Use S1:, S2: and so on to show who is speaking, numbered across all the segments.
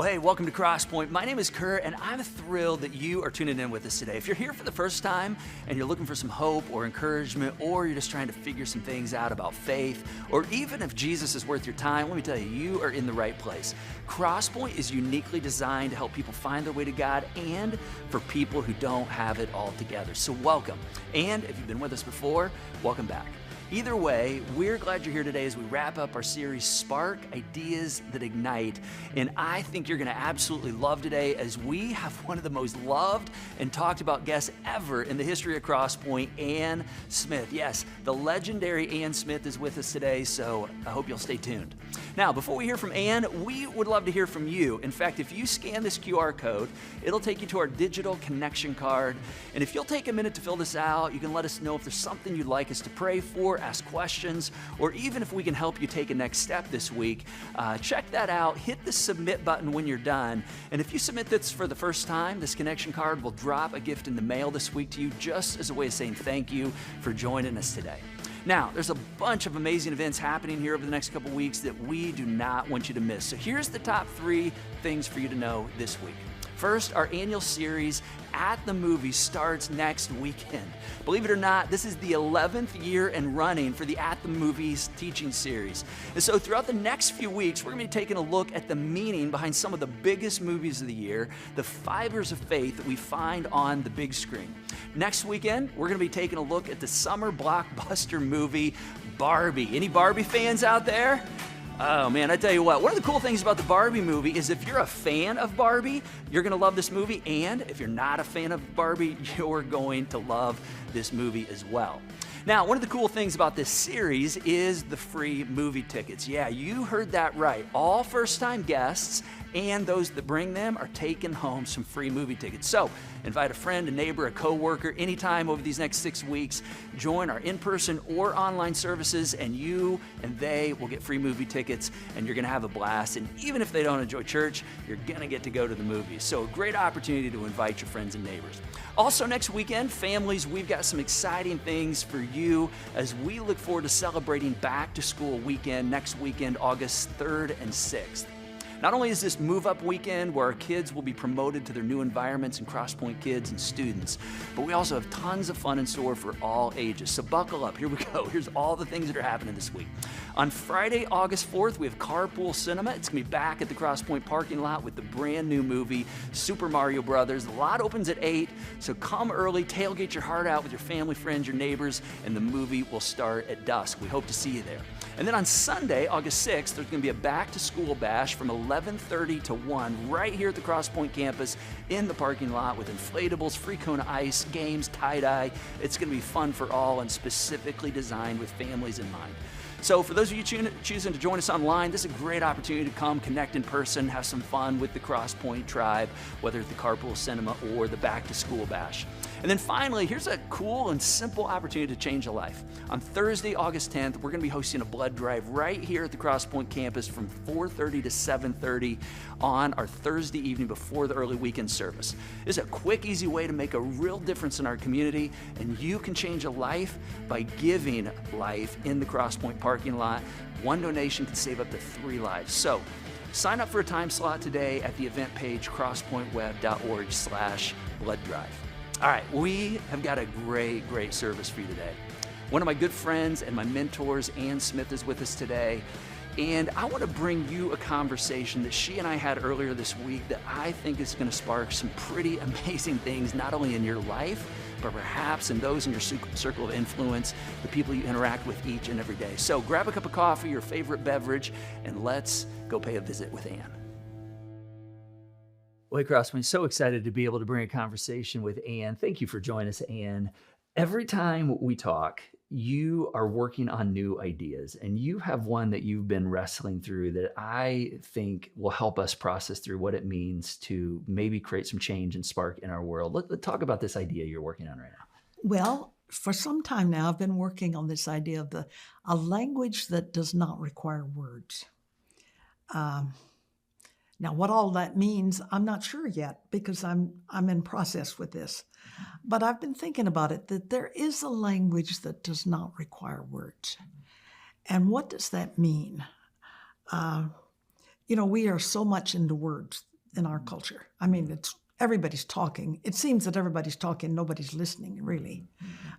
S1: Well, hey, welcome to Crosspoint. My name is Kurt, and I'm thrilled that you are tuning in with us today. If you're here for the first time and you're looking for some hope or encouragement, or you're just trying to figure some things out about faith, or even if Jesus is worth your time, let me tell you, you are in the right place. Crosspoint is uniquely designed to help people find their way to God and for people who don't have it all together. So welcome. And if you've been with us before, welcome back. Either way, we're glad you're here today as we wrap up our series, Spark Ideas That Ignite. And I think you're gonna absolutely love today as we have one of the most loved and talked about guests ever in the history of Crosspoint, Ann Smith. Yes, the legendary Ann Smith is with us today, so I hope you'll stay tuned. Now, before we hear from Ann, we would love to hear from you. In fact, if you scan this QR code, it'll take you to our digital connection card. And if you'll take a minute to fill this out, you can let us know if there's something you'd like us to pray for, ask questions, or even if we can help you take a next step this week. Check that out. Hit the submit button when you're done. And if you submit this for the first time, this connection card will drop a gift in the mail this week to you just as a way of saying thank you for joining us today. Now, there's a bunch of amazing events happening here over the next couple weeks that we do not want you to miss. So here's the top 3 things for you to know this week. First, our annual series, At the Movies, starts next weekend. Believe it or not, this is the 11th year and running for the At the Movies teaching series. And so throughout the next few weeks, we're gonna be taking a look at the meaning behind some of the biggest movies of the year, the fibers of faith that we find on the big screen. Next weekend, we're gonna be taking a look at the summer blockbuster movie, Barbie. Any Barbie fans out there? Oh man, I tell you what, one of the cool things about the Barbie movie is if you're a fan of Barbie, you're gonna love this movie, and if you're not a fan of Barbie, you're going to love this movie as well. Now, one of the cool things about this series is the free movie tickets. Yeah, you heard that right. All first-time guests and those that bring them are taking home some free movie tickets. So invite a friend, a neighbor, a coworker anytime over these next 6 weeks. Join our in-person or online services, and you and they will get free movie tickets, and you're gonna have a blast. And even if they don't enjoy church, you're gonna get to go to the movies. So a great opportunity to invite your friends and neighbors. Also next weekend, families, we've got some exciting things for you as we look forward to celebrating Back to School weekend next weekend, August 3rd and 6th. Not only is this Move Up weekend where our kids will be promoted to their new environments and Crosspoint kids and students, but we also have tons of fun in store for all ages. So buckle up, here we go. Here's all the things that are happening this week. On Friday, August 4th, we have Carpool Cinema. It's gonna be back at the Crosspoint parking lot with the brand new movie, Super Mario Brothers. The lot opens at 8, so come early, tailgate your heart out with your family, friends, your neighbors, and the movie will start at dusk. We hope to see you there. And then on Sunday, August 6th, there's gonna be a back to school bash from 11:30 to 1 right here at the Crosspoint campus in the parking lot with inflatables, free cone ice, games, tie-dye. It's gonna be fun for all and specifically designed with families in mind. So for those of you choosing to join us online, this is a great opportunity to come connect in person, have some fun with the Crosspoint tribe, whether it's the Carpool Cinema or the Back to School Bash. And then finally, here's a cool and simple opportunity to change a life. On Thursday, August 10th, we're gonna be hosting a blood drive right here at the Crosspoint campus from 4:30 to 7:30 on our Thursday evening before the early weekend service. It's a quick, easy way to make a real difference in our community, and you can change a life by giving life in the Crosspoint parking lot. One donation can save up to 3 lives. So sign up for a time slot today at the event page, crosspointweb.org/blood drive. All right, we have got a great service for you today. One of my good friends and my mentors, Ann Smith, is with us today. And I want to bring you a conversation that she and I had earlier this week that I think is going to spark some pretty amazing things, not only in your life, but perhaps in those in your circle of influence, the people you interact with each and every day. So grab a cup of coffee, your favorite beverage, and let's go pay a visit with Ann. Well, hey, Crosspoint, so excited to be able to bring a conversation with Ann. Thank you for joining us, Ann. Every time we talk, you are working on new ideas, and you have one that you've been wrestling through that I think will help us process through what it means to maybe create some change and spark in our world. Let's talk about this idea you're working on right now.
S2: Well, for some time now, I've been working on this idea of a language that does not require words. Now, what all that means, I'm not sure yet because I'm in process with this. But I've been thinking about it, that there is a language that does not require words. And what does that mean? We are so much into words in our culture. I mean, it's everybody's talking. It seems that everybody's talking, nobody's listening, really.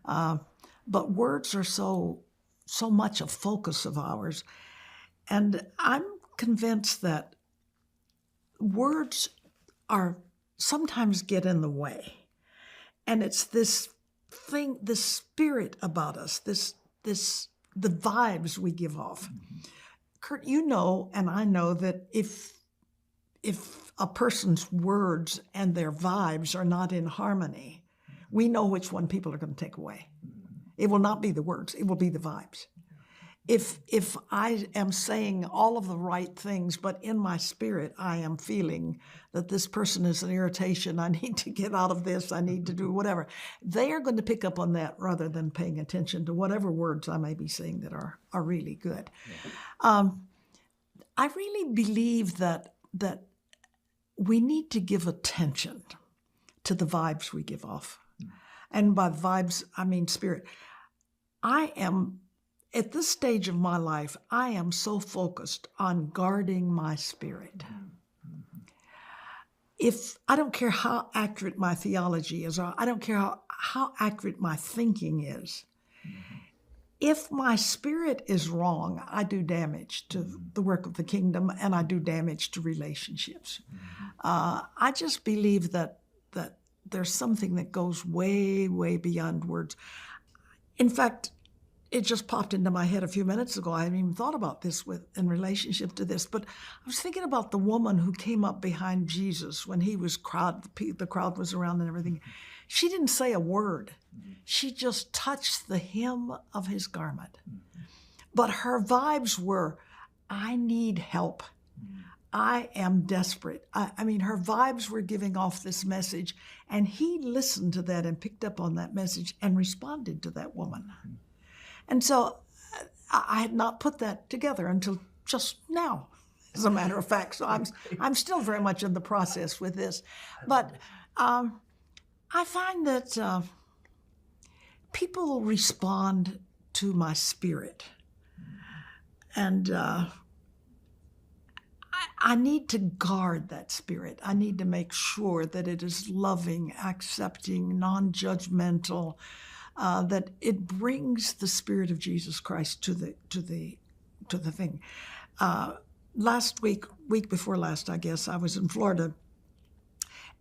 S2: But words are so much a focus of ours. And I'm convinced that words are sometimes get in the way. And it's this thing, this spirit about us, the vibes we give off. Kurt, you know, and I know that if a person's words and their vibes are not in harmony, we know which one people are going to take away. It will not be the words, it will be the vibes. If I am saying all of the right things, but in my spirit I am feeling that this person is an irritation, I need to get out of this, I need to do whatever, they are going to pick up on that rather than paying attention to whatever words I may be saying that are really good. Yeah. I really believe that we need to give attention to the vibes we give off. And by vibes, I mean spirit. At this stage of my life, I am so focused on guarding my spirit. If I don't care how accurate my theology is, or I don't care how accurate my thinking is, if my spirit is wrong, I do damage to the work of the kingdom and I do damage to relationships. I just believe that there's something that goes way, way beyond words. In fact, it just popped into my head a few minutes ago. I hadn't even thought about this in relationship to this, but I was thinking about the woman who came up behind Jesus when he was the crowd was around and everything. She didn't say a word. She just touched the hem of his garment. But her vibes were, I need help. I am desperate. I mean, her vibes were giving off this message, and he listened to that and picked up on that message and responded to that woman. And so I had not put that together until just now, as a matter of fact. So I'm still very much in the process with this. But I find that people respond to my spirit. And I need to guard that spirit. I need to make sure that it is loving, accepting, non-judgmental, that it brings the Spirit of Jesus Christ to the thing. Last week before last, I guess, I was in Florida,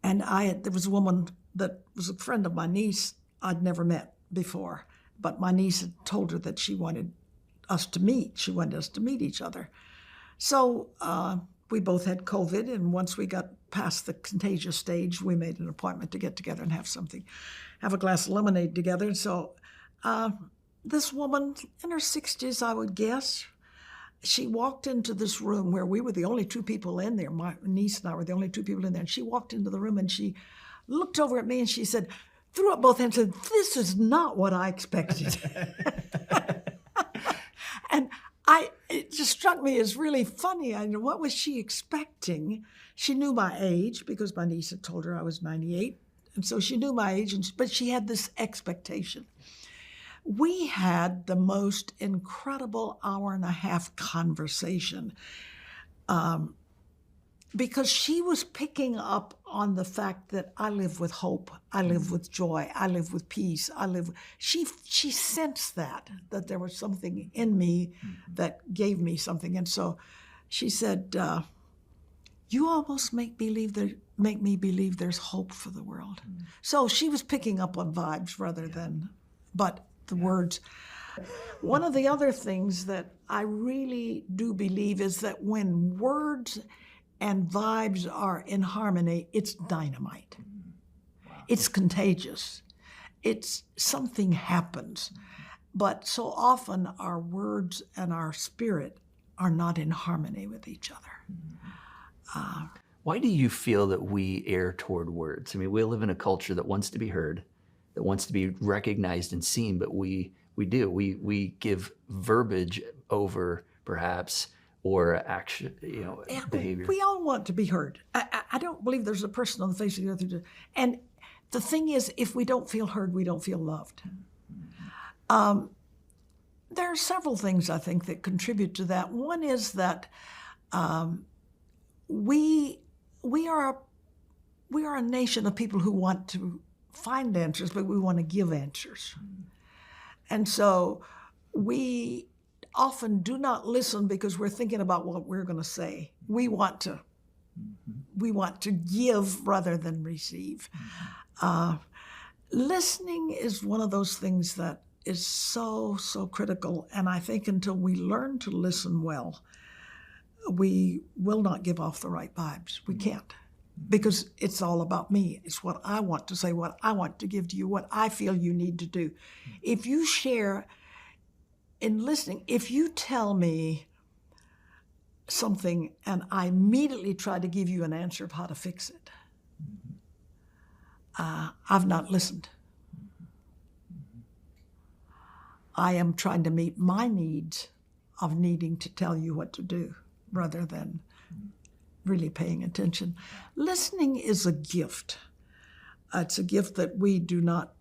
S2: and there was a woman that was a friend of my niece I'd never met before, but my niece had told her that she wanted us to meet. She wanted us to meet each other. So we both had COVID, and once we got past the contagious stage, we made an appointment to get together and have a glass of lemonade together. So this woman in her 60s, I would guess, she walked into this room where we were the only two people in there. My niece and I were the only two people in there. And she walked into the room and she looked over at me and she said, threw up both hands and said, "This is not what I expected." And it just struck me as really funny. I know, what was she expecting? She knew my age because my niece had told her I was 98. And so she knew my age, but she had this expectation. We had the most incredible hour-and-a-half conversation because she was picking up on the fact that I live with hope, I live with joy, I live with peace, she sensed that there was something in me that gave me something. And so she said, you almost make me believe there's hope for the world. So she was picking up on vibes rather than, but the words. One of the other things that I really do believe is that when words and vibes are in harmony, it's dynamite. It's contagious. Something happens. But so often our words and our spirit are not in harmony with each other.
S1: Why do you feel that we err toward words? I mean, we live in a culture that wants to be heard, that wants to be recognized and seen, but we give verbiage over perhaps or action, behavior.
S2: We all want to be heard. I don't believe there's a person on the face of the earth. And the thing is, if we don't feel heard, we don't feel loved. There are several things I think that contribute to that. One is that we we are a nation of people who want to find answers, but we want to give answers. And so we often do not listen because we're thinking about what we're going to say. We want to give rather than receive. Listening is one of those things that is so critical. And I think until we learn to listen well, we will not give off the right vibes. We can't. Because it's all about me. It's what I want to say, what I want to give to you, what I feel you need to do. If you share in listening, if you tell me something and I immediately try to give you an answer of how to fix it, I've not listened. I am trying to meet my needs of needing to tell you what to do rather than really paying attention. Listening is a gift. It's a gift that we do not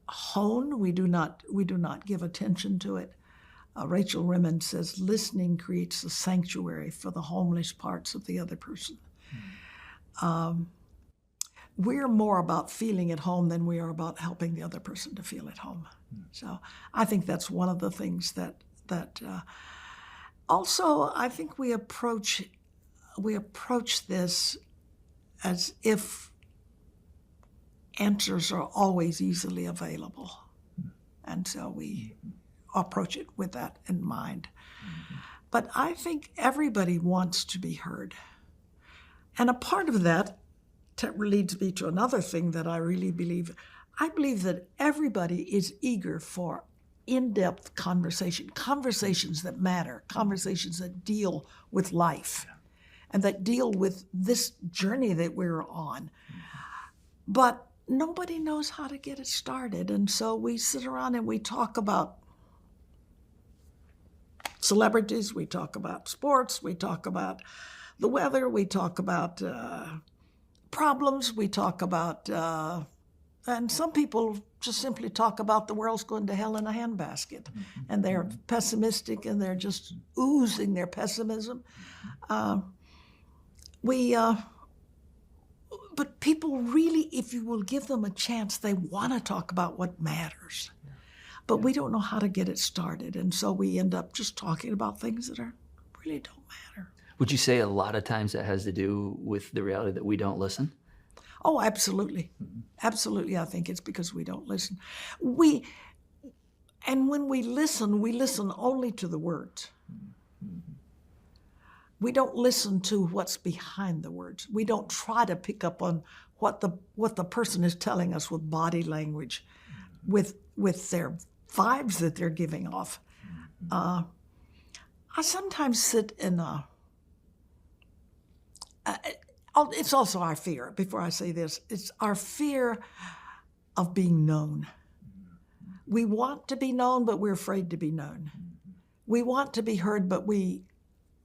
S2: hone. We do not give attention to it. Rachel Rimond says, listening creates a sanctuary for the homeless parts of the other person. We're more about feeling at home than we are about helping the other person to feel at home. So I think that's one of the things that also, I think we approach this as if answers are always easily available. And so we approach it with that in mind. But I think everybody wants to be heard. And a part of that leads me to another thing that I really believe. I believe that everybody is eager for in-depth conversations that matter, conversations that deal with life and that deal with this journey that we're on. But nobody knows how to get it started. And so we sit around and we talk about celebrities, we talk about sports, we talk about the weather, we talk about problems, we talk about, and some people just simply talk about the world's going to hell in a handbasket. And they're pessimistic and they're just oozing their pessimism. But people really, if you will give them a chance, they want to talk about what matters. But we don't know how to get it started. And so we end up just talking about things that really don't matter.
S1: Would you say a lot of times that has to do with the reality that we don't listen?
S2: Oh, absolutely. Absolutely, I think it's because we don't listen. And when we listen only to the words. We don't listen to what's behind the words. We don't try to pick up on what the person is telling us with body language, with their vibes that they're giving off. I sometimes sit in it's also our fear, before I say this, it's our fear of being known. We want to be known, but we're afraid to be known. We want to be heard, but we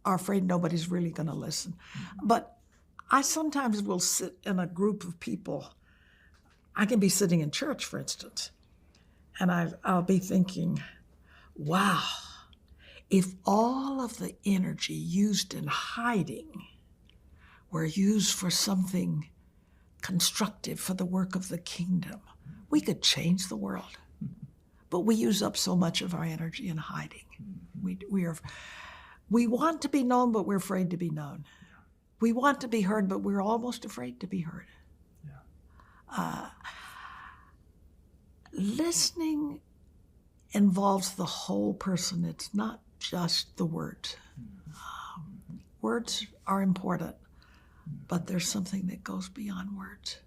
S2: are afraid nobody's really going to listen. But I sometimes will sit in a group of people. I can be sitting in church, for instance, and I'll be thinking, wow, if all of the energy used in hiding were used for something constructive for the work of the kingdom, we could change the world. But we use up so much of our energy in hiding. We want to be known, but we're afraid to be known. We want to be heard, but we're almost afraid to be heard. Listening involves the whole person. It's not just the words. Words are important, but there's something that goes beyond words.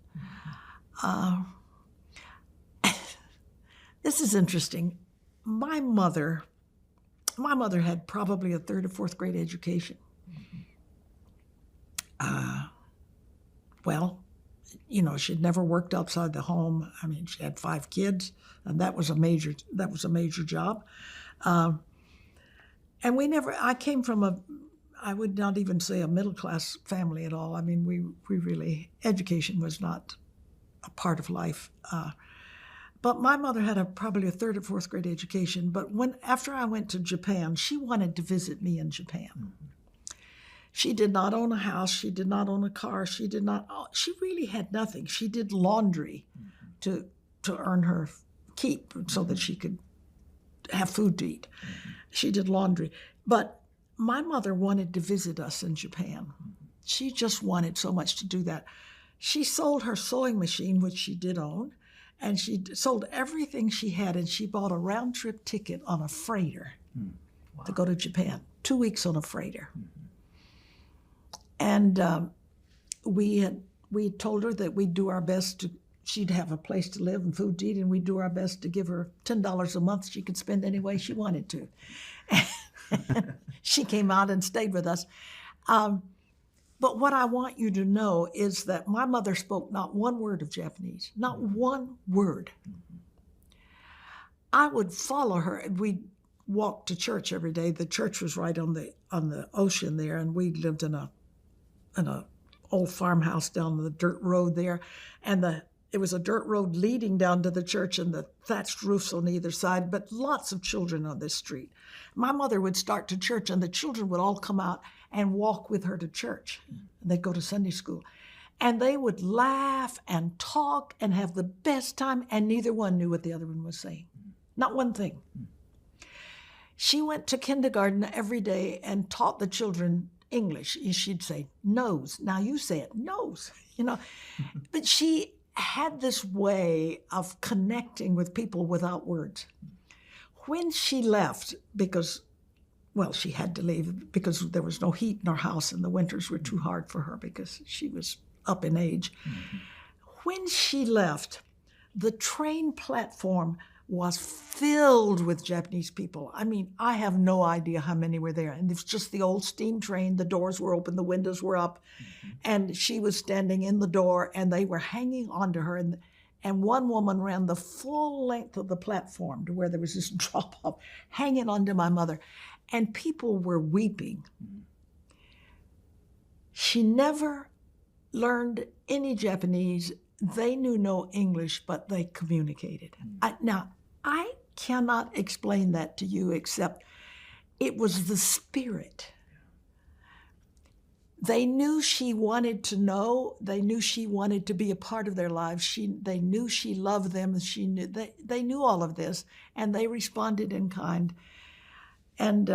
S2: This is interesting. My mother had probably a 3rd or 4th grade education. She'd never worked outside the home. I mean, she had 5 kids, and that was a major job. And I came from I would not even say a middle-class family at all. I mean, we really, education was not a part of life. But my mother had probably a 3rd or 4th grade education. But after I went to Japan, she wanted to visit me in Japan. She did not own a house. She did not own a car. She really had nothing. She did laundry to earn her keep so that she could have food to eat. She did laundry. But my mother wanted to visit us in Japan. She just wanted so much to do that. She sold her sewing machine, which she did own, and she sold everything she had, and she bought a round-trip ticket on a freighter to go to Japan, 2 weeks on a freighter. And we told her that we'd do our best to, she'd have a place to live and food to eat, and we'd do our best to give her $10 a month she could spend any way she wanted to. She came out and stayed with us. But what I want you to know is that my mother spoke not one word of Japanese, not one word. I would follow her. We'd walk to church every day. The church was right on the ocean there, and we lived in a old farmhouse down the dirt road there, and it was a dirt road leading down to the church, and the thatched roofs on either side, but lots of children on this street. My mother would start to church, and the children would all come out and walk with her to church. They'd go to Sunday school. And they would laugh and talk and have the best time, and neither one knew what the other one was saying. Not one thing. She went to kindergarten every day and taught the children English. She'd say, nose. Now you say it, nose, But she had this way of connecting with people without words. When she left, she had to leave because there was no heat in our house and the winters were too hard for her because she was up in age. When she left, the train platform was filled with Japanese people. I mean, I have no idea how many were there. And it's just the old steam train. The doors were open, the windows were up, and she was standing in the door, and they were hanging onto her. And one woman ran the full length of the platform to where there was this drop-off, hanging onto my mother. And people were weeping. She never learned any Japanese. They knew no English, but they communicated. Now, I cannot explain that to you except it was the spirit. They knew she wanted to know. They knew she wanted to be a part of their lives. They knew she loved them. They knew all of this, and they responded in kind. And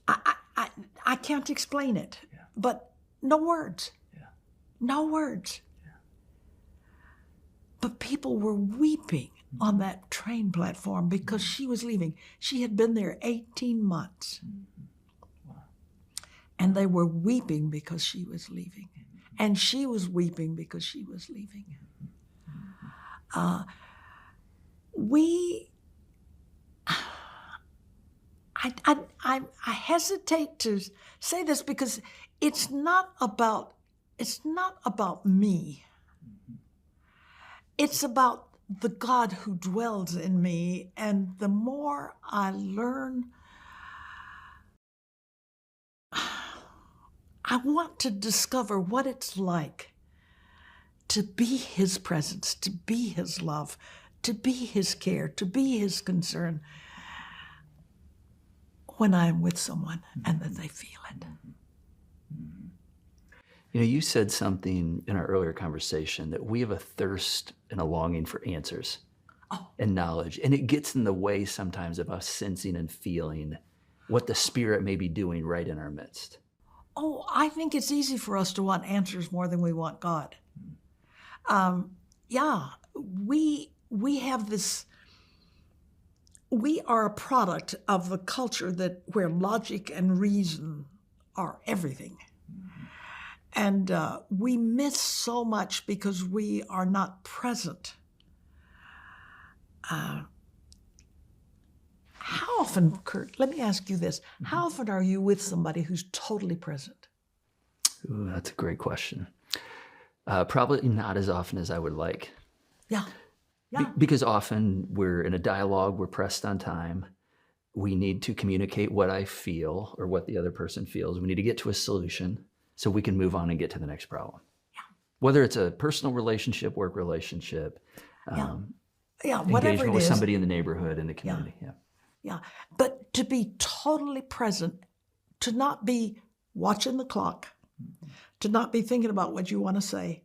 S2: I can't explain it, but no words. No words. But people were weeping on that train platform because she was leaving. She had been there 18 months. And they were weeping because she was leaving. And she was weeping because she was leaving. I hesitate to say this because it's not about me. It's about the God who dwells in me, and the more I learn, I want to discover what it's like to be His presence, to be His love, to be His care, to be His concern when I'm with someone and that they feel it.
S1: You said something in our earlier conversation that we have a thirst and a longing for answers and knowledge. And it gets in the way sometimes of us sensing and feeling what the Spirit may be doing right in our midst.
S2: Oh, I think it's easy for us to want answers more than we want God. We have this. We are a product of a culture where logic and reason are everything. And we miss so much because we are not present. How often, Kurt, let me ask you this. How often are you with somebody who's totally present?
S1: Ooh, that's a great question. Probably not as often as I would like.
S2: Yeah.
S1: Because often we're in a dialogue, we're pressed on time. We need to communicate what I feel or what the other person feels. We need to get to a solution so we can move on and get to the next problem. Yeah. Whether it's a personal relationship, work relationship,
S2: whatever
S1: engagement
S2: it
S1: with
S2: is.
S1: somebody in the neighborhood, in the community.
S2: Yeah. But to be totally present, to not be watching the clock, to not be thinking about what you want to say,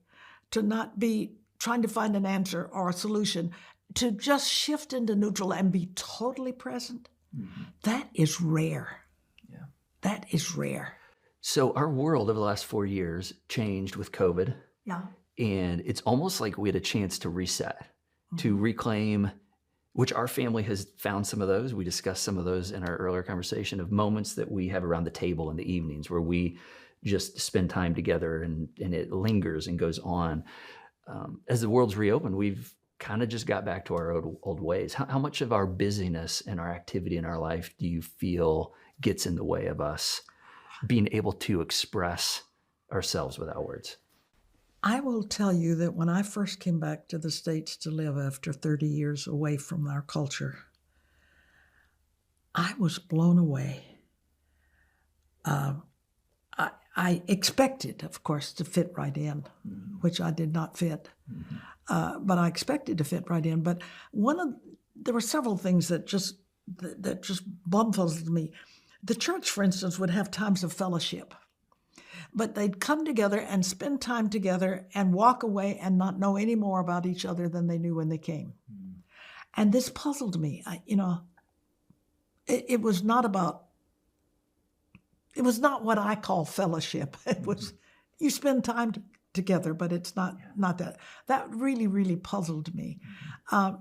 S2: to not be trying to find an answer or a solution, to just shift into neutral and be totally present, that is rare.
S1: Yeah.
S2: That is rare.
S1: So our world over the last 4 years changed with COVID.
S2: Yeah.
S1: And it's almost like we had a chance to reset, to reclaim, which our family has found some of those. We discussed some of those in our earlier conversation of moments that we have around the table in the evenings where we just spend time together and it lingers and goes on. As the world's reopened, we've kind of just got back to our old ways. How much of our busyness and our activity in our life do you feel gets in the way of us being able to express ourselves without words?
S2: I will tell you that when I first came back to the States to live after 30 years away from our culture, I was blown away. I expected, of course, to fit right in, which I did not fit. But I expected to fit right in. But there were several things that just bumfuzzled me. The church, for instance, would have times of fellowship, but they'd come together and spend time together and walk away and not know any more about each other than they knew when they came. And this puzzled me. It was not what I call fellowship. It was, you spend time together, but it's not that. That really, really puzzled me. I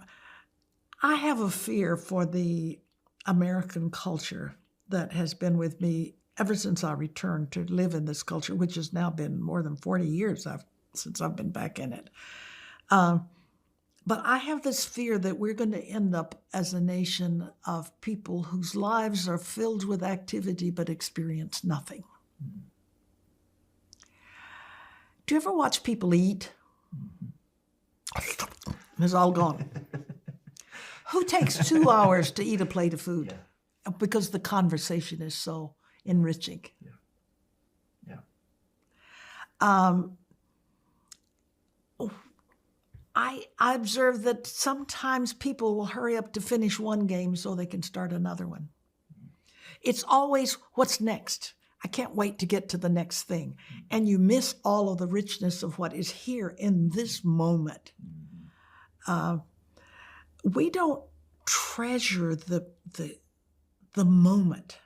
S2: have a fear for the American culture that has been with me ever since I returned to live in this culture, which has now been more than 40 years since I've been back in it. But I have this fear that we're going to end up as a nation of people whose lives are filled with activity but experience nothing. Do you ever watch people eat? It's all gone. Who takes 2 hours to eat a plate of food? Because the conversation is so enriching. I observe that sometimes people will hurry up to finish one game so they can start another one. It's always, what's next? I can't wait to get to the next thing. And you miss all of the richness of what is here in this moment. We don't treasure the moment.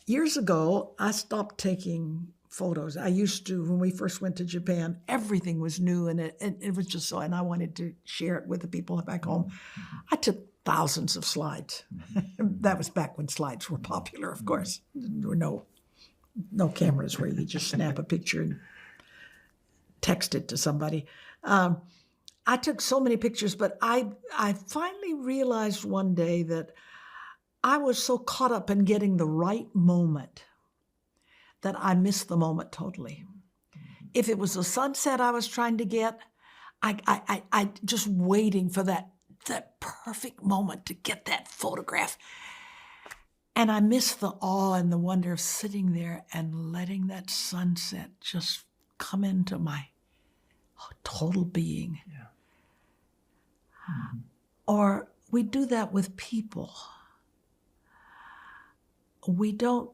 S2: Years ago, I stopped taking photos. I used to, when we first went to Japan, everything was new and it was just so, and I wanted to share it with the people back home. I took thousands of slides. That was back when slides were popular, of course. There were no cameras where you just snap a picture and text it to somebody. I took so many pictures, but I finally realized one day that I was so caught up in getting the right moment that I missed the moment totally. If it was a sunset I was trying to get, I just waiting for that perfect moment to get that photograph. And I missed the awe and the wonder of sitting there and letting that sunset just come into my total being. Or we do that with people. We don't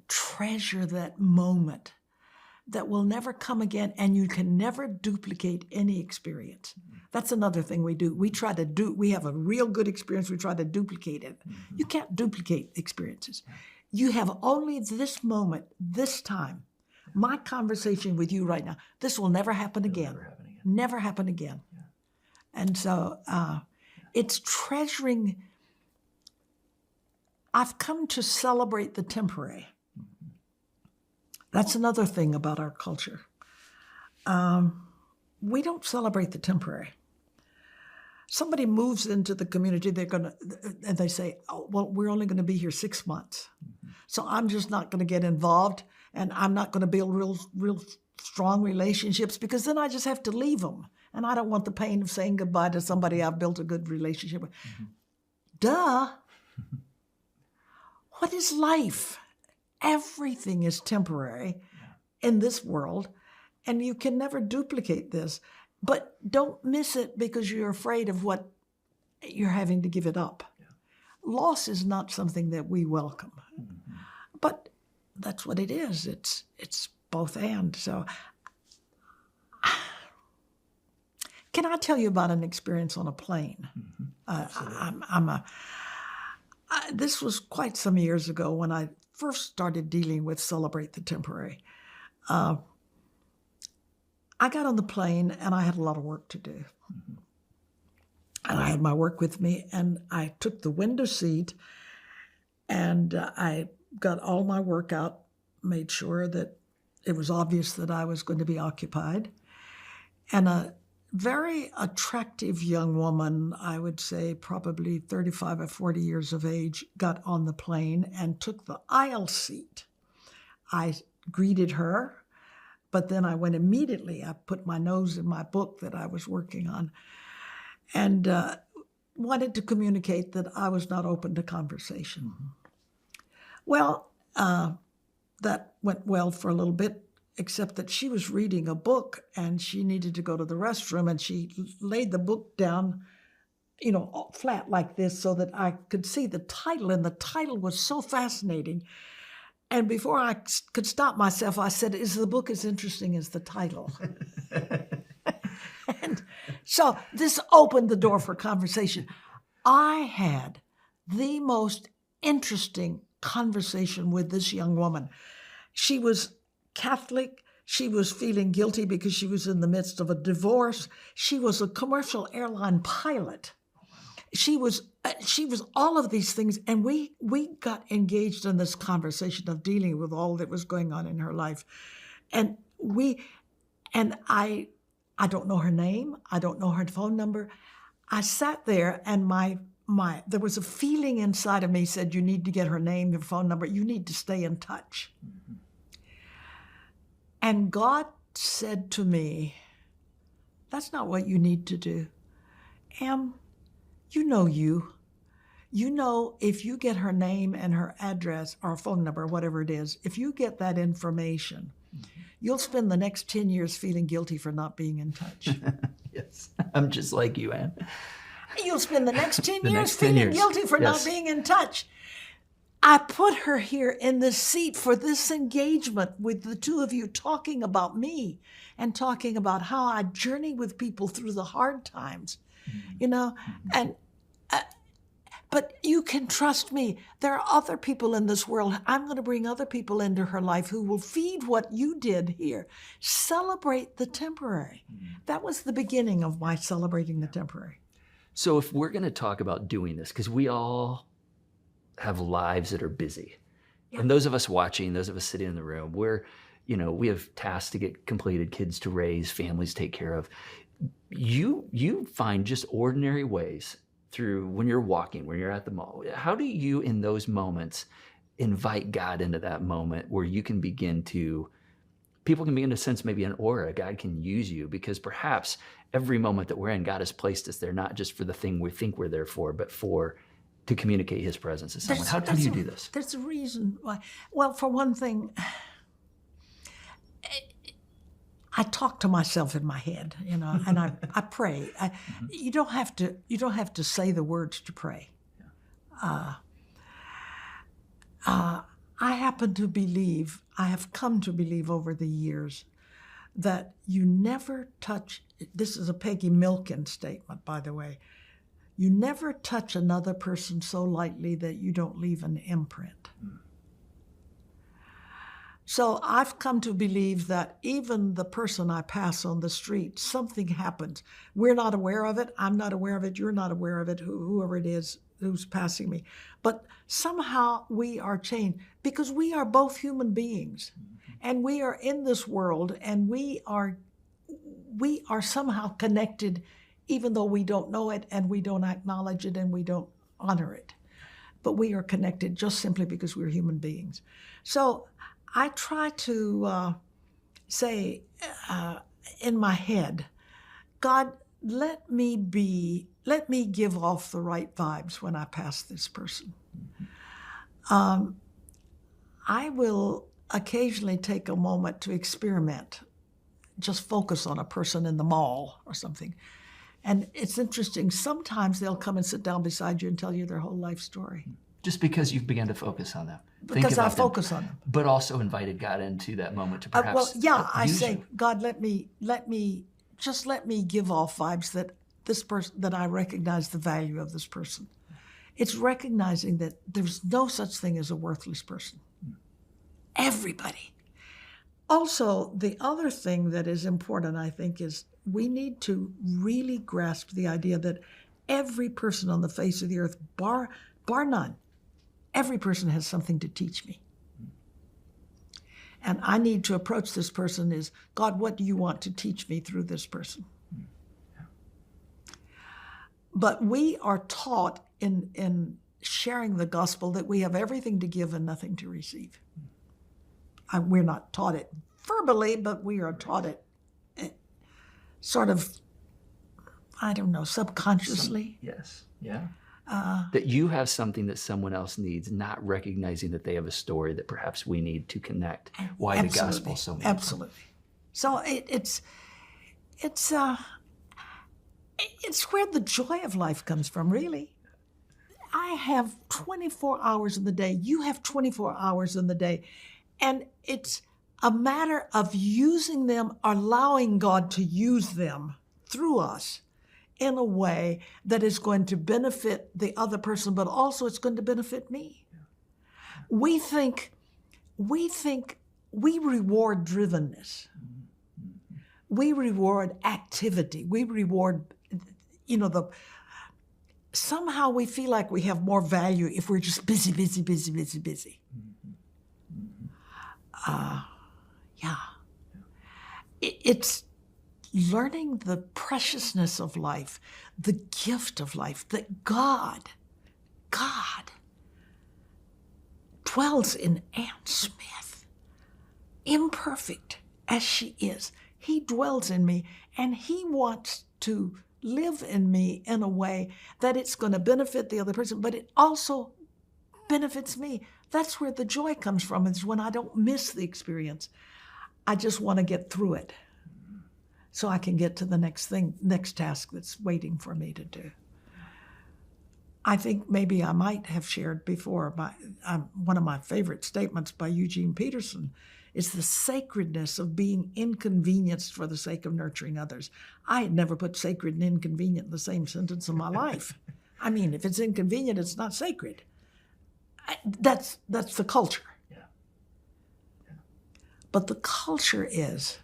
S2: treasure that moment that will never come again, and you can never duplicate any experience. That's another thing we do. We have a real good experience, we try to duplicate it. You can't duplicate experiences. You have only this moment, this time. My conversation with you right now, this will never happen again. Never happen again. And so it's treasuring. I've come to celebrate the temporary. That's another thing about our culture. We don't celebrate the temporary. Somebody moves into the community, and they say, oh, well, we're only going to be here 6 months. So I'm just not going to get involved, and I'm not going to build real strong relationships, because then I just have to leave them. And I don't want the pain of saying goodbye to somebody I've built a good relationship with. Duh. What is life? Everything is temporary in this world, and you can never duplicate this. But don't miss it because you're afraid of what you're having to give it up. Loss is not something that we welcome. that's what it is. It's both and. So, can I tell you about an experience on a plane? This was quite some years ago when I first started dealing with Celebrate the Temporary. I got on the plane and I had a lot of work to do. And I had my work with me, and I took the window seat, and I got all my work out, made sure that it was obvious that I was going to be occupied. And a very attractive young woman, I would say probably 35 or 40 years of age, got on the plane and took the aisle seat. I greeted her, but then I went immediately. I put my nose in my book that I was working on and wanted to communicate that I was not open to conversation. Well, that went well for a little bit, except that she was reading a book and she needed to go to the restroom, and she laid the book down, flat like this so that I could see the title, and the title was so fascinating. And before I could stop myself, I said, "Is the book as interesting as the title?" And so this opened the door for conversation. I had the most interesting conversation with this young woman. She was Catholic. She was feeling guilty because she was in the midst of a divorce. She was a commercial airline pilot. She was all of these things, and we got engaged in this conversation of dealing with all that was going on in her life. And I don't know her name. I don't know her phone number. I sat there, and there was a feeling inside of me said, you need to get her name, her phone number. You need to stay in touch. And God said to me, that's not what you need to do. Em, you know you. You know if you get her name and her address or phone number, whatever it is, if you get that information, you'll spend the next 10 years feeling guilty for not being in touch.
S1: Yes, I'm just like you, Ann.
S2: You'll spend the next 10 years feeling guilty for not being in touch. I put her here in this seat for this engagement with the two of you, talking about me and talking about how I journey with people through the hard times, and but you can trust me. There are other people in this world. I'm going to bring other people into her life who will feed what you did here. Celebrate the temporary. That was the beginning of my celebrating the temporary.
S1: So if we're going to talk about doing this, because we all have lives that are busy. Yeah. And those of us watching, those of us sitting in the room, we have tasks to get completed, kids to raise, families to take care of. You find just ordinary ways through when you're walking, when you're at the mall. How do you, in those moments, invite God into that moment where you can begin to, people can begin to sense maybe an aura, God can use you, because perhaps every moment that we're in, God has placed us there, not just for the thing we think we're there for, but to communicate his presence to someone. How do you do this?
S2: There's a reason why. Well, for one thing, I talk to myself in my head, and I pray. You don't have to say the words to pray. I happen to believe, I have come to believe over the years, that you never touch, this is a Peggy Milken statement, by the way, you never touch another person so lightly that you don't leave an imprint. So I've come to believe that even the person I pass on the street, something happens. We're not aware of it. I'm not aware of it. You're not aware of it, whoever it is who's passing me. But somehow we are changed because we are both human beings. And we are in this world, and we are somehow connected, even though we don't know it and we don't acknowledge it and we don't honor it. But we are connected just simply because we're human beings. So I try to say in my head, God, let me give off the right vibes when I pass this person. I will occasionally take a moment to experiment, just focus on a person in the mall or something. And it's interesting, sometimes they'll come and sit down beside you and tell you their whole life story.
S1: Just because you've begun to focus on them.
S2: because I focus on them.
S1: But also invited God into that moment to perhaps
S2: Well, yeah, I
S1: use
S2: say,
S1: you.
S2: God, let me give off vibes that this person, that I recognize the value of this person. It's recognizing that there's no such thing as a worthless person. Everybody. Also, the other thing that is important, I think, is we need to really grasp the idea that every person on the face of the earth, bar none, every person has something to teach me. And I need to approach this person as, God, what do you want to teach me through this person? But we are taught in sharing the gospel that we have everything to give and nothing to receive. We're not taught it verbally, but we are taught it sort of, I don't know, subconsciously.
S1: Yes. Yeah. That you have something that someone else needs, not recognizing that they have a story that perhaps we need to connect. Why
S2: Absolutely.
S1: the gospel so meaningful.
S2: Absolutely. So it's where the joy of life comes from, really. I have 24 hours in the day. You have 24 hours in the day. And it's a matter of using them, allowing God to use them through us in a way that is going to benefit the other person, but also it's going to benefit me. We think we reward drivenness. We reward activity. We reward, somehow we feel like we have more value if we're just busy. It's learning the preciousness of life, the gift of life, that God dwells in Ann Smith, imperfect as she is. He dwells in me, and he wants to live in me in a way that it's going to benefit the other person, but it also benefits me. That's where the joy comes from, is when I don't miss the experience. I just want to get through it so I can get to the next task that's waiting for me to do. I think maybe I might have shared before, one of my favorite statements by Eugene Peterson is the sacredness of being inconvenienced for the sake of nurturing others. I had never put sacred and inconvenient in the same sentence in my life. I mean, if it's inconvenient, it's not sacred. That's the culture.
S1: Yeah.
S2: But the culture is,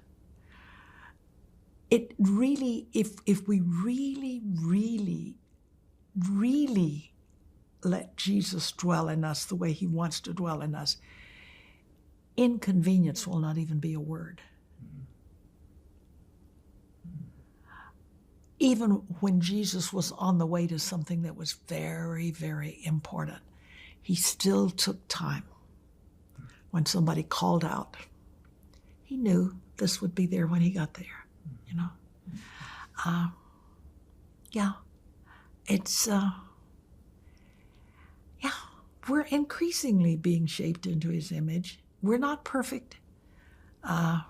S2: it really, if we really, really, really let Jesus dwell in us the way he wants to dwell in us, inconvenience will not even be a word. Even when Jesus was on the way to something that was very, very important, he still took time. When somebody called out, he knew this would be there when he got there, we're increasingly being shaped into his image. We're not perfect. I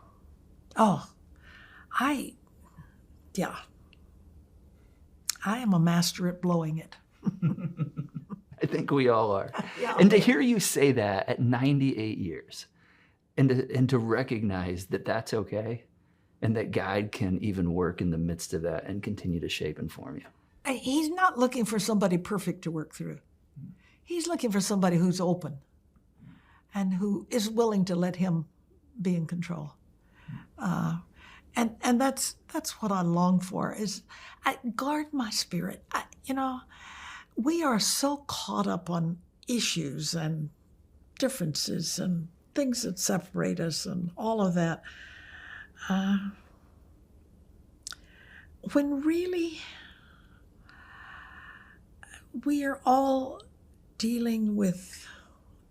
S2: am a master at blowing it.
S1: I think we all are.
S2: Yeah.
S1: And to hear you say that at 98 years, and to recognize that that's okay, and that God can even work in the midst of that and continue to shape and form you.
S2: He's not looking for somebody perfect to work through. He's looking for somebody who's open and who is willing to let him be in control. And that's what I long for, is I guard my spirit. We are so caught up on issues and differences and things that separate us and all of that. When really we are all dealing with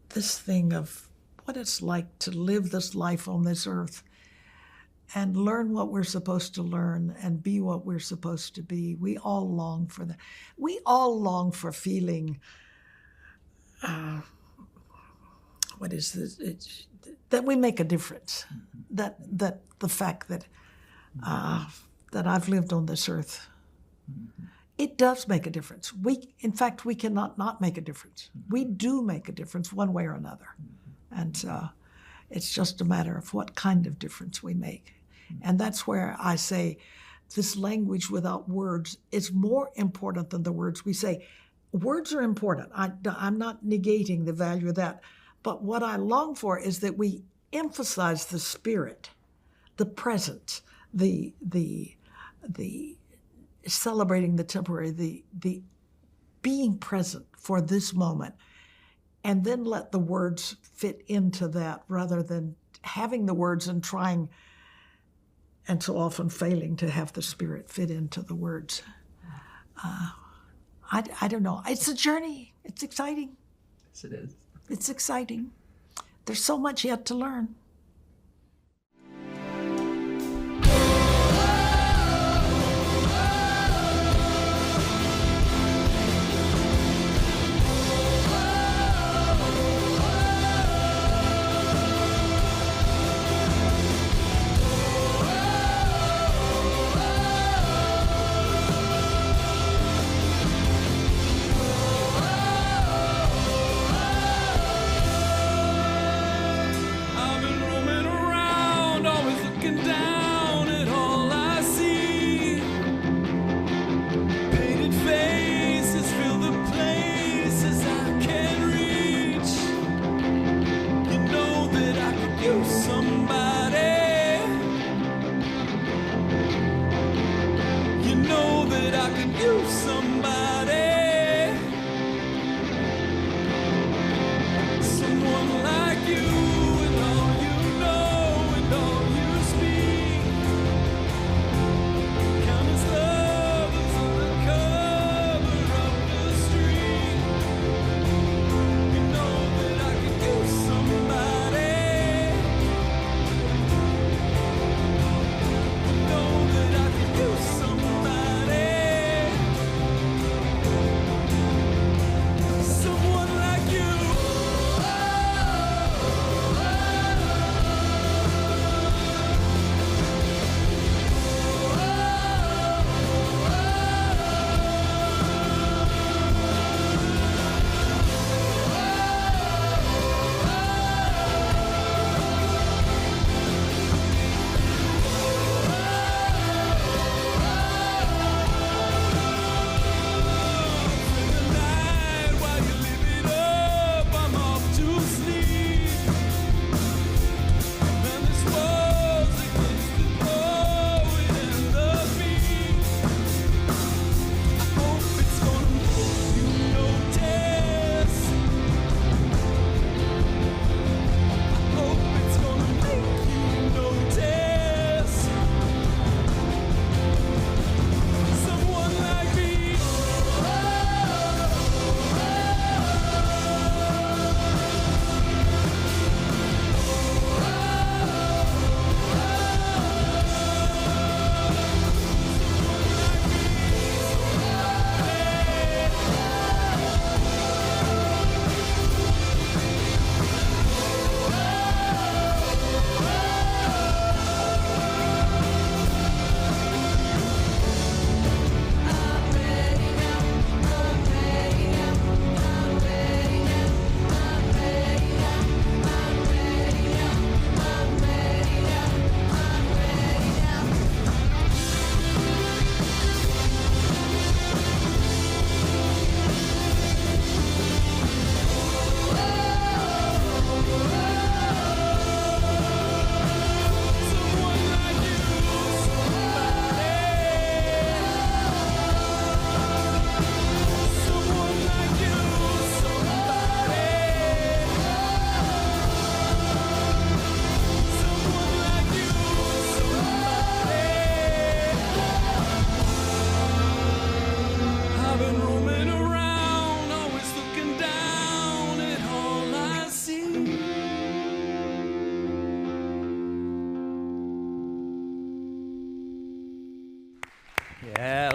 S2: this thing of what it's like to live this life on this earth and learn what we're supposed to learn and be what we're supposed to be. We all long for that. We all long for feeling, what is this? That we make a difference. That the fact that I've lived on this earth it does make a difference. In fact, we cannot not make a difference. We do make a difference one way or another. And it's just a matter of what kind of difference we make. And that's where I say this language without words is more important than the words we say. Words are important. I'm not negating the value of that. But what I long for is that we emphasize the spirit, the presence, the celebrating the temporary, the being present for this moment, and then let the words fit into that rather than having the words and trying, and so often failing to have the spirit fit into the words. I don't know. It's a journey. It's exciting.
S1: Yes, it is.
S2: It's exciting. There's so much yet to learn.
S3: I've been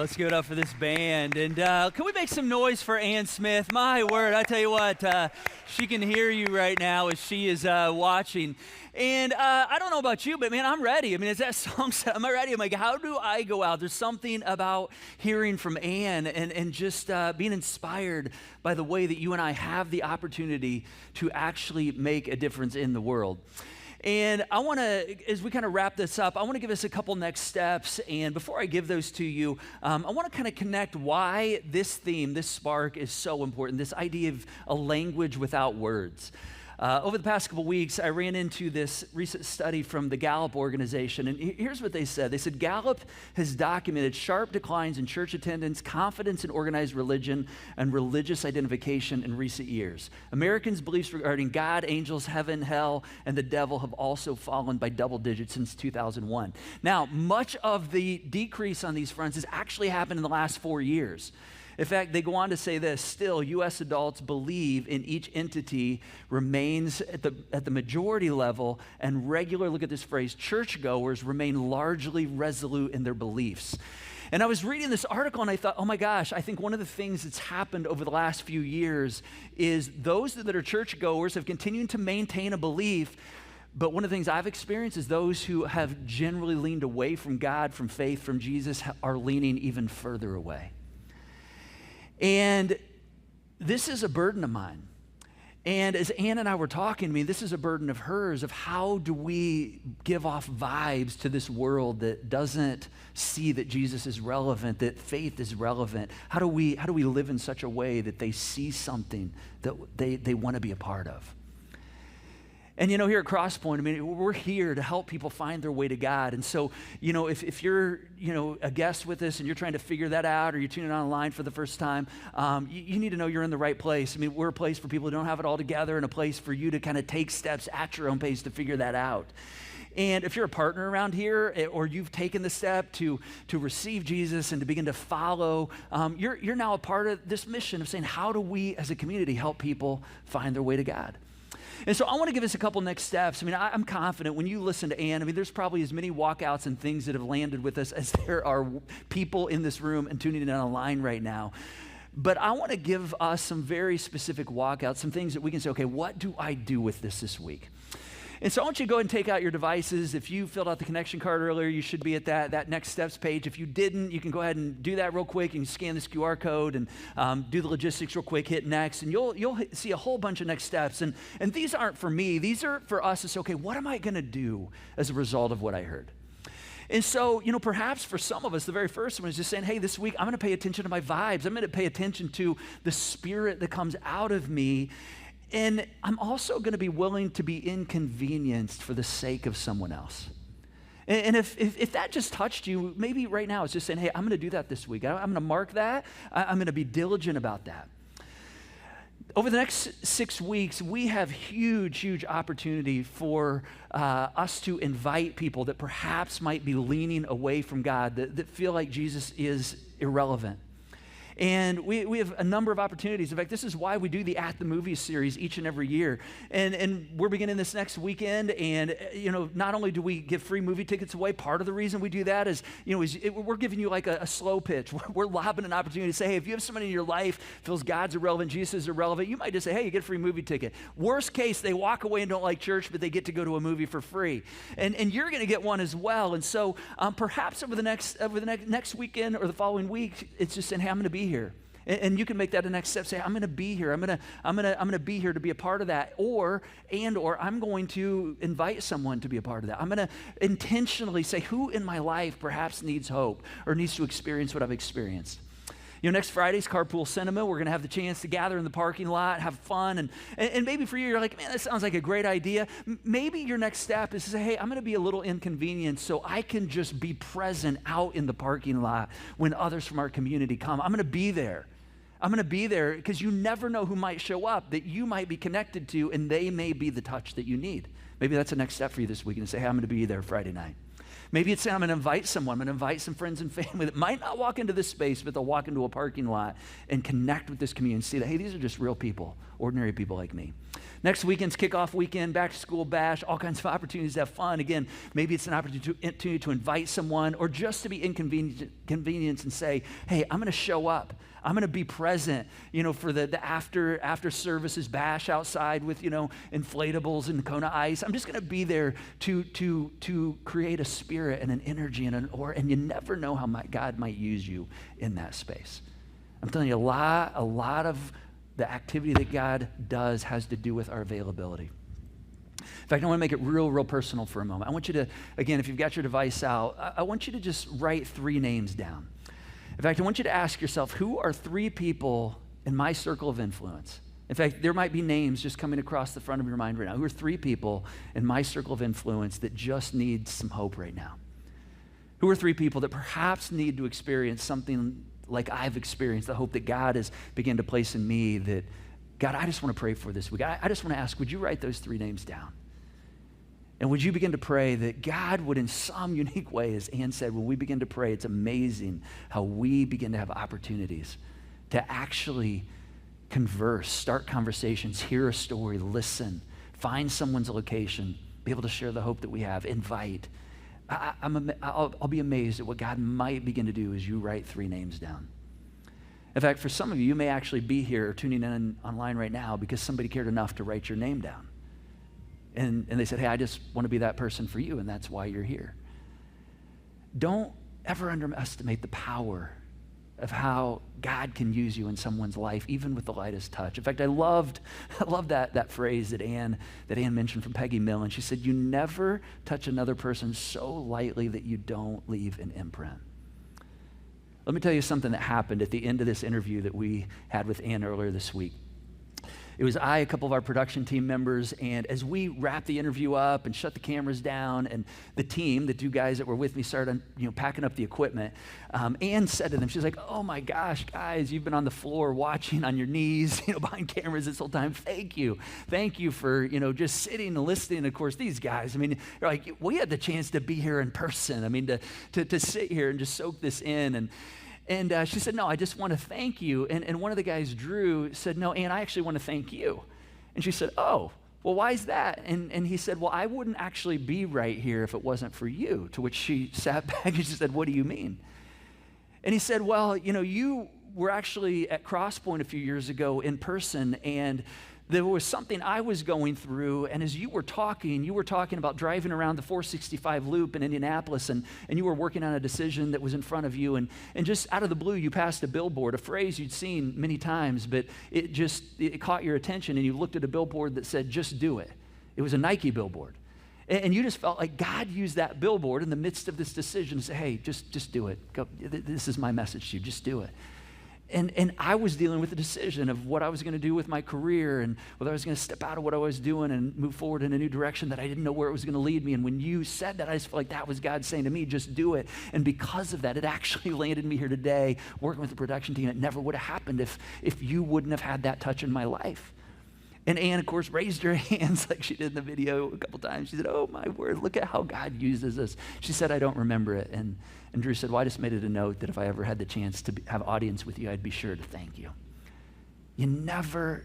S3: Let's give it up for this band. And can we make some noise for Ann Smith? My word, I tell you what, she can hear you right now as she is watching. And I don't know about you, but man, I'm ready. I mean, as that song said, am I ready? I'm like, how do I go out? There's something about hearing from Ann and just being inspired by the way that you and I have the opportunity to actually make a difference in the world. And I want to, as we kind of wrap this up, I want to give us a couple next steps. And before I give those to you, I want to kind of connect why this theme, this spark, is so important, this idea of a language without words. Over the past couple weeks, I ran into this recent study from the Gallup organization, and here's what they said. They said, Gallup has documented sharp declines in church attendance, confidence in organized religion, and religious identification in recent years. Americans' beliefs regarding God, angels, heaven, hell, and the devil have also fallen by double digits since 2001. Now, much of the decrease on these fronts has actually happened in the last 4 years. In fact, they go on to say this, still, U.S. adults believe in each entity remains at the majority level, and regular, look at this phrase, churchgoers remain largely resolute in their beliefs. And I was reading this article and I thought, oh my gosh, I think one of the things that's happened over the last few years is those that are churchgoers have continued to maintain a belief, but one of the things I've experienced is those who have generally leaned away from God, from faith, from Jesus, are leaning even further away. And this is a burden of mine. And as Ann and I were talking, I mean, this is a burden of hers, of how do we give off vibes to this world that doesn't see that Jesus is relevant, that faith is relevant? How do we live in such a way that they see something that they want to be a part of? And, here at Crosspoint, I mean, we're here to help people find their way to God. And so, if you're, a guest with us and you're trying to figure that out, or you're tuning online for the first time, you need to know you're in the right place. I mean, we're a place for people who don't have it all together, and a place for you to kind of take steps at your own pace to figure that out. And if you're a partner around here, or you've taken the step to receive Jesus and to begin to follow, you're now a part of this mission of saying, how do we as a community help people find their way to God? And so I want to give us a couple next steps. I mean, I'm confident when you listen to Ann, I mean, there's probably as many walkouts and things that have landed with us as there are people in this room and tuning in online right now. But I want to give us some very specific walkouts, some things that we can say, okay, what do I do with this week? And so I want you to go ahead and take out your devices. If you filled out the connection card earlier, you should be at that next steps page. If you didn't, you can go ahead and do that real quick. You can scan this QR code and do the logistics real quick, hit next, and you'll see a whole bunch of next steps. And these aren't for me. These are for us to say, okay, what am I going to do as a result of what I heard? And so, perhaps for some of us, the very first one is just saying, hey, this week I'm going to pay attention to my vibes. I'm going to pay attention to the spirit that comes out of me. And I'm also going to be willing to be inconvenienced for the sake of someone else. And if that just touched you, maybe right now it's just saying, hey, I'm going to do that this week. I'm going to mark that. I'm going to be diligent about that. Over the next 6 weeks, we have huge opportunity for us to invite people that perhaps might be leaning away from God, that feel like Jesus is irrelevant. And we have a number of opportunities. In fact, this is why we do the At the Movies series each and every year. And we're beginning this next weekend. And, not only do we give free movie tickets away, part of the reason we do that is, we're giving you like a slow pitch. We're lobbing an opportunity to say, hey, if you have somebody in your life feels God's irrelevant, Jesus is irrelevant, you might just say, hey, you get a free movie ticket. Worst case, they walk away and don't like church, but they get to go to a movie for free. And you're going to get one as well. And so perhaps over the next weekend or the following week, it's just saying, hey, I'm going to be here. And you can make that a next step. Say, I'm going to be here. I'm going to be here to be a part of that. Or I'm going to invite someone to be a part of that. I'm going to intentionally say, who in my life perhaps needs hope or needs to experience what I've experienced? Next Friday's Carpool Cinema. We're going to have the chance to gather in the parking lot, have fun. And maybe for you're like, man, that sounds like a great idea. Maybe your next step is to say, hey, I'm going to be a little inconvenienced so I can just be present out in the parking lot when others from our community come. I'm going to be there. I'm going to be there because you never know who might show up that you might be connected to, and they may be the touch that you need. Maybe that's the next step for you this week, and say, hey, I'm going to be there Friday night. Maybe it's saying, I'm going to invite someone. I'm going to invite some friends and family that might not walk into this space, but they'll walk into a parking lot and connect with this community and see that, hey, these are just real people, ordinary people like me.
S1: Next weekend's kickoff weekend, back to school bash, all kinds of opportunities to have fun. Again, maybe it's an opportunity to invite someone or just to be inconvenienced and say, hey, I'm going to show up. I'm going to be present, for the after services bash outside with, inflatables and Kona ice. I'm just going to be there to create a spirit and an energy and an aura, and you never know how God might use you in that space. I'm telling you, a lot of the activity that God does has to do with our availability. In fact, I want to make it real personal for a moment. I want you to, again, if you've got your device out, I want you to just write 3 names down. In fact, I want you to ask yourself, who are 3 people in my circle of influence? In fact, there might be names just coming across the front of your mind right now. Who are 3 people in my circle of influence that just need some hope right now? Who are 3 people that perhaps need to experience something like I've experienced, the hope that God has begun to place in me that, God, I just want to pray for this week. I just want to ask, would you write those 3 names down? And would you begin to pray that God would, in some unique way, as Ann said, when we begin to pray, it's amazing how we begin to have opportunities to actually converse, start conversations, hear a story, listen, find someone's location, be able to share the hope that we have, invite. I'll be amazed at what God might begin to do as you write 3 names down. In fact, for some of you, you may actually be here tuning in online right now because somebody cared enough to write your name down. And they said, hey, I just want to be that person for you, and that's why you're here. Don't ever underestimate the power of how God can use you in someone's life, even with the lightest touch. In fact, I loved that phrase that Ann mentioned from Peggy Millen. She said, you never touch another person so lightly that you don't leave an imprint. Let me tell you something that happened at the end of this interview that we had with Ann earlier this week. It was a couple of our production team members, and as we wrapped the interview up and shut the cameras down, and the team, the 2 guys that were with me, started packing up the equipment, Ann said to them, she's like, oh my gosh, guys, you've been on the floor watching on your knees, behind cameras this whole time. Thank you for, just sitting and listening. And of course, these guys, like, we had the chance to be here in person. To sit here and just soak this in. And she said, no, I just want to thank you. And one of the guys, Drew, said, no, Ann, I actually want to thank you. And she said, oh, well, why is that? And he said, well, I wouldn't actually be right here if it wasn't for you. To which she sat back and she said, what do you mean? And he said, well, you were actually at Crosspoint a few years ago in person, and there was something I was going through, and as you were talking about driving around the 465 loop in Indianapolis, and you were working on a decision that was in front of you, and just out of the blue, you passed a billboard, a phrase you'd seen many times, but it caught your attention, and you looked at a billboard that said, just do it. It was a Nike billboard. And you just felt like God used that billboard in the midst of this decision to say, hey, just do it. Go, this is my message to you, just do it. And I was dealing with the decision of what I was going to do with my career and whether I was going to step out of what I was doing and move forward in a new direction that I didn't know where it was going to lead me. And when you said that, I just felt like that was God saying to me, just do it. And because of that, it actually landed me here today working with the production team. It never would have happened if you wouldn't have had that touch in my life. And Ann, of course, raised her hands like she did in the video a couple times. She said, oh, my word, look at how God uses us. She said, I don't remember it. And Drew said, well, I just made it a note that if I ever had the chance to have audience with you, I'd be sure to thank you. You never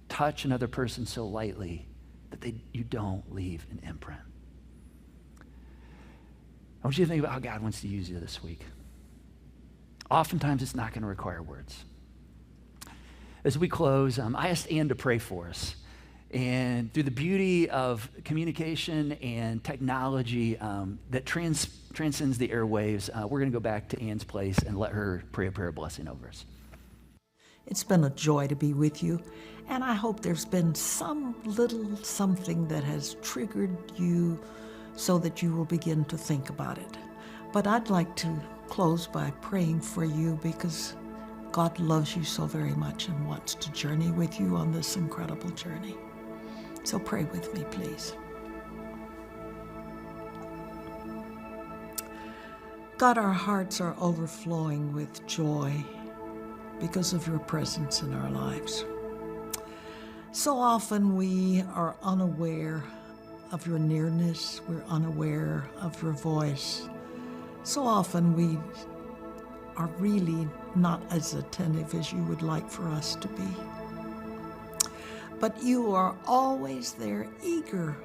S1: touch another person so lightly that you don't leave an imprint. I want you to think about how God wants to use you this week. Oftentimes, it's not going to require words. As we close, I asked Ann to pray for us. And through the beauty of communication and technology that transcends the airwaves, we're going to go back to Ann's place and let her pray a prayer of blessing over us.
S2: It's been a joy to be with you, and I hope there's been some little something that has triggered you so that you will begin to think about it. But I'd like to close by praying for you because God loves you so very much and wants to journey with you on this incredible journey. So pray with me, please. God, our hearts are overflowing with joy because of your presence in our lives. So often we are unaware of your nearness. We're unaware of your voice. So often we are really not as attentive as you would like for us to be. but you are always there, eager.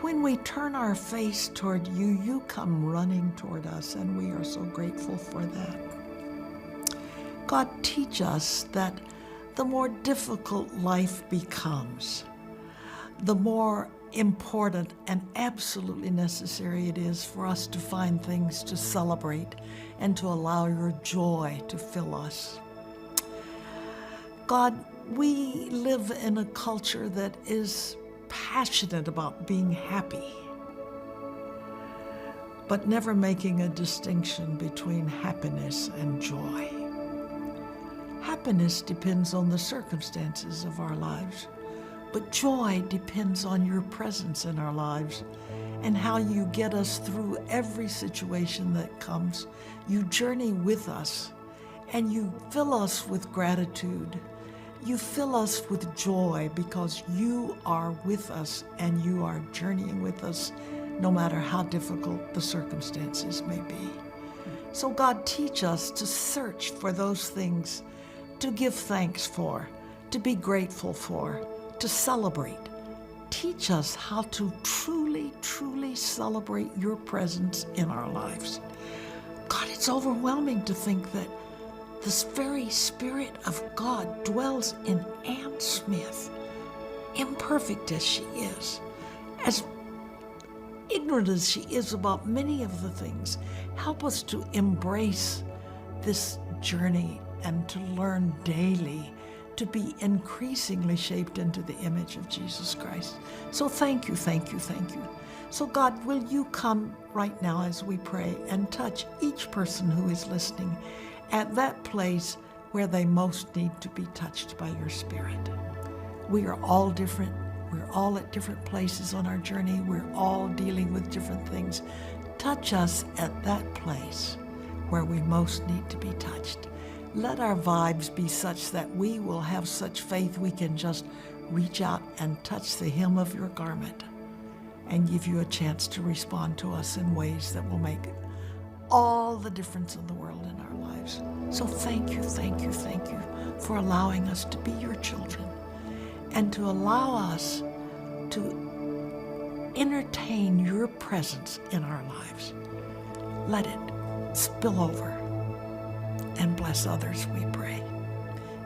S2: When we turn our face toward you, you come running toward us, and we are so grateful for that. God, teach us that the more difficult life becomes, the more important and absolutely necessary it is for us to find things to celebrate and to allow your joy to fill us. God, we live in a culture that is passionate about being happy, but never making a distinction between happiness and joy. Happiness depends on the circumstances of our lives, but joy depends on your presence in our lives and how you get us through every situation that comes. You journey with us and you fill us with gratitude. You fill us with joy because you are with us and you are journeying with us no matter how difficult the circumstances may be. So God, teach us to search for those things to give thanks for, to be grateful for, to celebrate. Teach us how to truly, truly celebrate your presence in our lives. God, it's overwhelming to think that this very Spirit of God dwells in Ann Smith, imperfect as she is, as ignorant as she is about many of the things. Help us to embrace this journey and to learn daily to be increasingly shaped into the image of Jesus Christ. So thank you, thank you, thank you. So God, will you come right now as we pray and touch each person who is listening at that place where they most need to be touched by your Spirit. We are all different. We're all at different places on our journey. We're all dealing with different things. Touch us at that place where we most need to be touched. Let our vibes be such that we will have such faith we can just reach out and touch the hem of your garment and give you a chance to respond to us in ways that will make all the difference in the world in our lives. So thank you, thank you, thank you for allowing us to be your children and to allow us to entertain your presence in our lives. Let it spill over and bless others, we pray.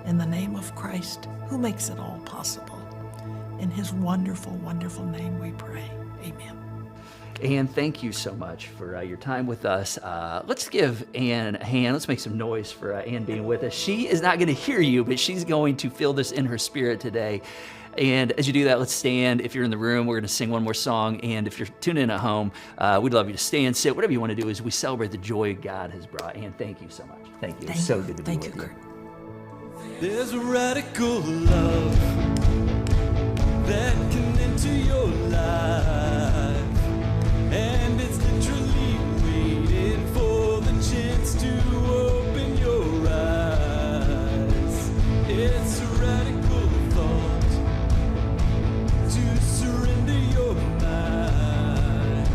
S2: In the name of Christ, who makes it all possible. In his wonderful, wonderful name we pray. Amen.
S1: Ann, thank you so much for your time with us. Let's give Ann a hand. Let's make some noise for Ann being with us. She is not going to hear you, but she's going to feel this in her spirit today. And as you do that, let's stand. If you're in the room, we're going to sing one more song. And if you're tuning in at home, we'd love you to stand, sit, whatever you want to do as we celebrate the joy God has brought. Ann, thank you so much. Thank you. It's so good to be with you.
S2: Kurt.
S4: There's a radical love that can enter your life, and it's literally waiting for the chance to open your eyes. It's a radical thought to surrender your mind,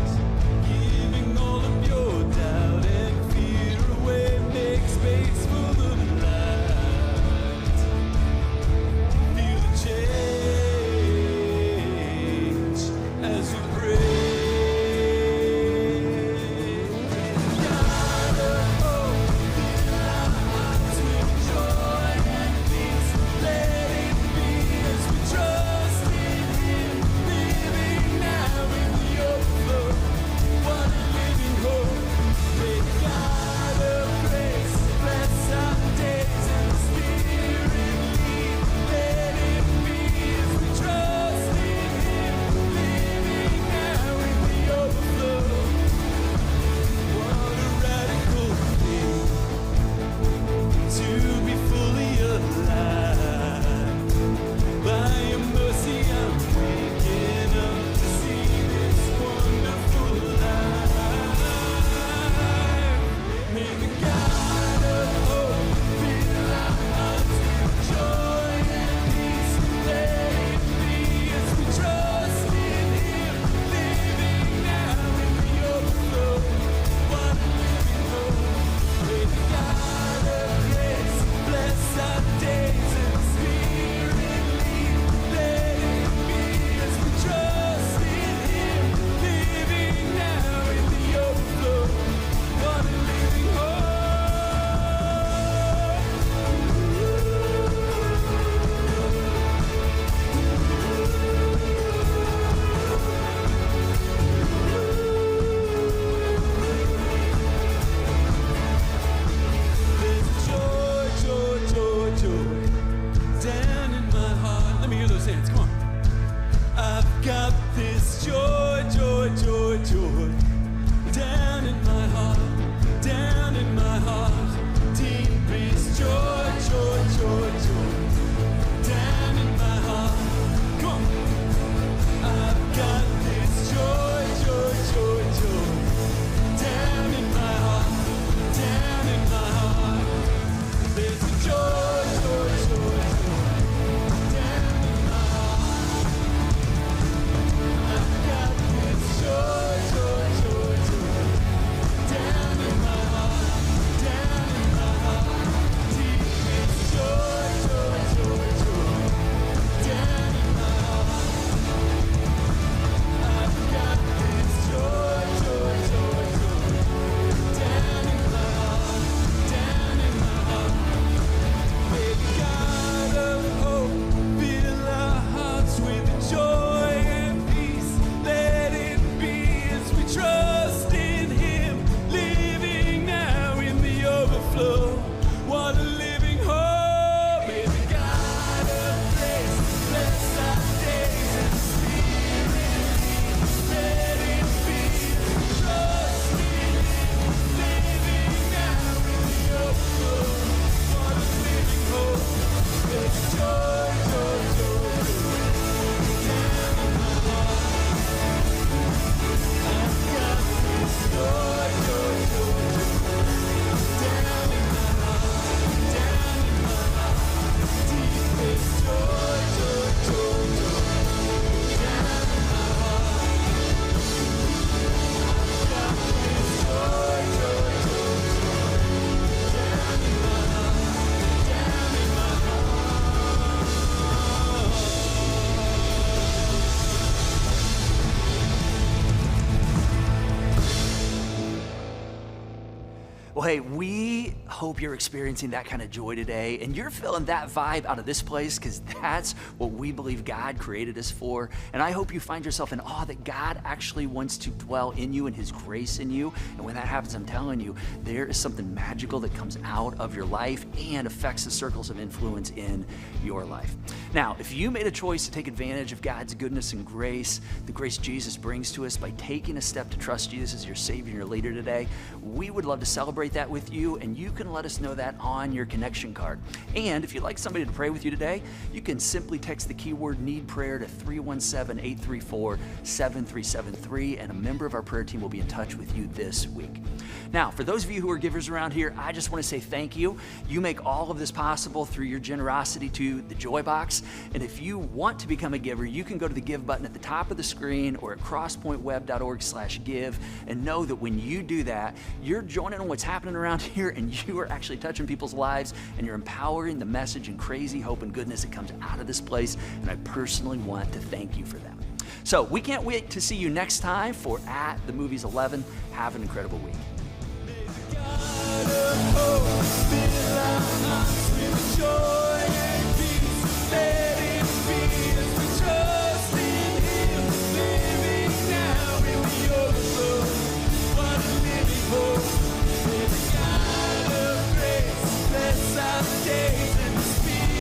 S4: giving all of your doubt and fear away, make space for the light. Feel the
S1: Well, hey, we hope you're experiencing that kind of joy today and you're feeling that vibe out of this place because that's what we believe God created us for. And I hope you find yourself in awe that God actually wants to dwell in you and His grace in you. And when that happens, I'm telling you, there is something magical that comes out of your life and affects the circles of influence in your life. Now, if you made a choice to take advantage of God's goodness and grace, the grace Jesus brings to us by taking a step to trust Jesus as your Savior and your leader today, we would love to celebrate that with you, and you can let us know that on your connection card. And if you'd like somebody to pray with you today, you can simply text the keyword need prayer to 317-834-7373, and a member of our prayer team will be in touch with you this week. Now, for those of you who are givers around here, I just want to say thank you. You make all of this possible through your generosity to the Joy Box. And if you want to become a giver, you can go to the Give button at the top of the screen or at crosspointweb.org/give, and know that when you do that, you're joining on what's happening around here, and you are actually touching people's lives, and you're empowering the message and crazy hope and goodness that comes out of this place. And I personally want to thank you for that. So we can't wait to see you next time for At the Movies 11. Have an incredible week.
S4: God of hope, fill our hearts with joy.